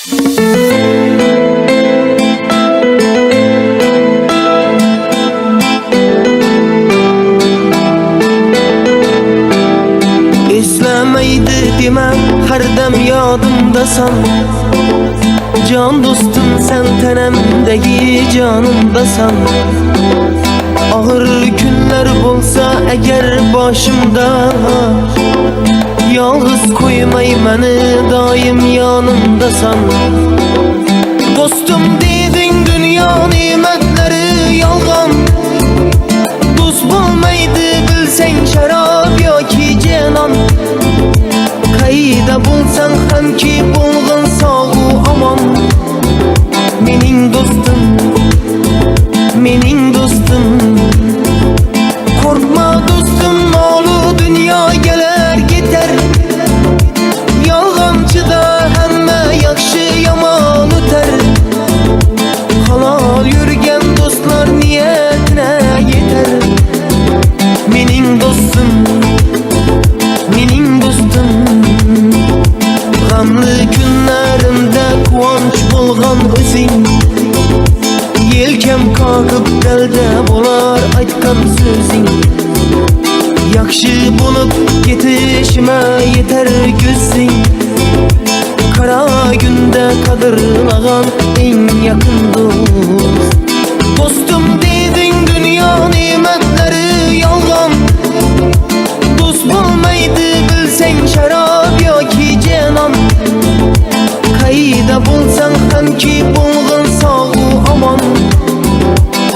Eslemeydi demem her dem yadımdasan. Can dostum sen tenemdeki canımdasan. Ağır günler bolsa eğer başımda, yalnız koymay beni daim yanımdasan. Dostum dedin dünya nimetleri yalgan. Dost bulmaydı bilsen şarap yoki cenan. Kayda bulsan hem ki bulgun sağ aman. Mening dostum, mening dostum. Korkma dostum, malı dünya geler gider. Yalgancıda hemme yakşı yaman öter. Halal yürgen dostlar niyetine yeter. Mening dostum, mening dostum. Gamlı günlerimde kuvonch bulgan özing. Yelkem kakıp delde bolar aytkan sözing. Yakşı bulup yetişime yeter gözing. Kara günde kadırlagan en yakın dost. Dostum dedin dünya nimetleri yalgan. Dost bulmaydı bilsen şarap yoki cenan. Kayda bulsan hem ki bulgun sağ aman.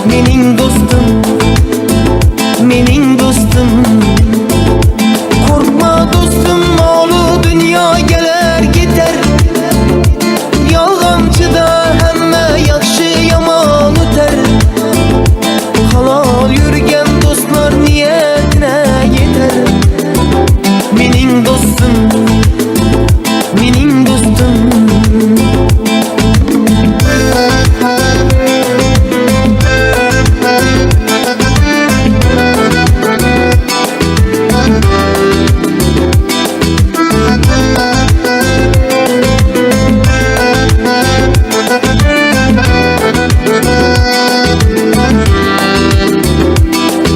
Mening dostum, mening dostum. Korkma dostum, malı dünya geler gider. Yalgancıda hemme yakşı yaman öter. Halal yürgen dostlar niyetine yeter. Mening dostum, mening dostum.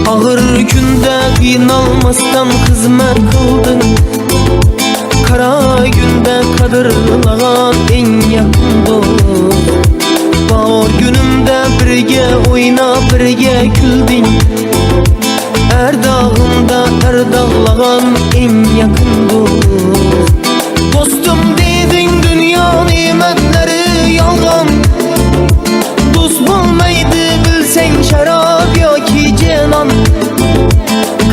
Ağır günde kıyınalmasdan hizmet kıldın. Kara günde kadırlagan en yakın dost. Bağır günümde birge oyna birge küldün. Er dağımda er dağlagan en yakın dost. Dostum dedin dünya nimetleri yalgan. Dost bulmaydı bilsen şarap yoki cenan.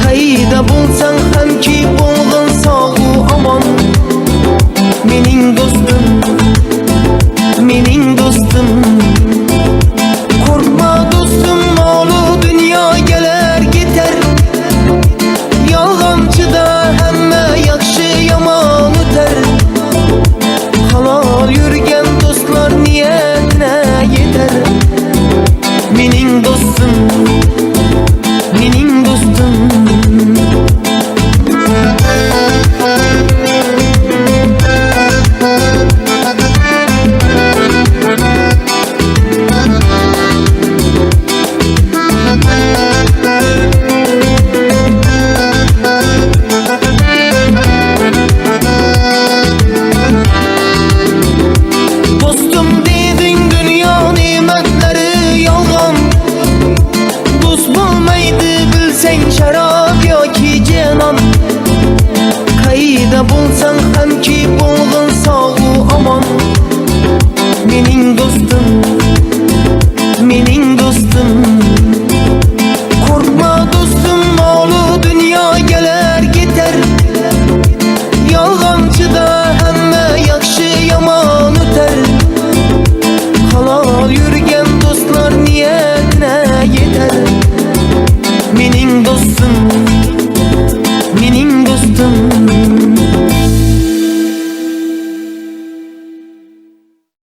Kayda bulsan hem ki bulgun sağ aman. Mening dostum, mening dostum. Korkma dostum, malı dünya geler gider. Yalgancıda hemme yakşı yaman öter. Halal yürgen dostlar niyetine yeter. Mening dostum, mening dostum. Dostum dedin dünya nimetleri yalgan. Dost bulmaydı bilsen şarap yoki cenan. Kayda bulsan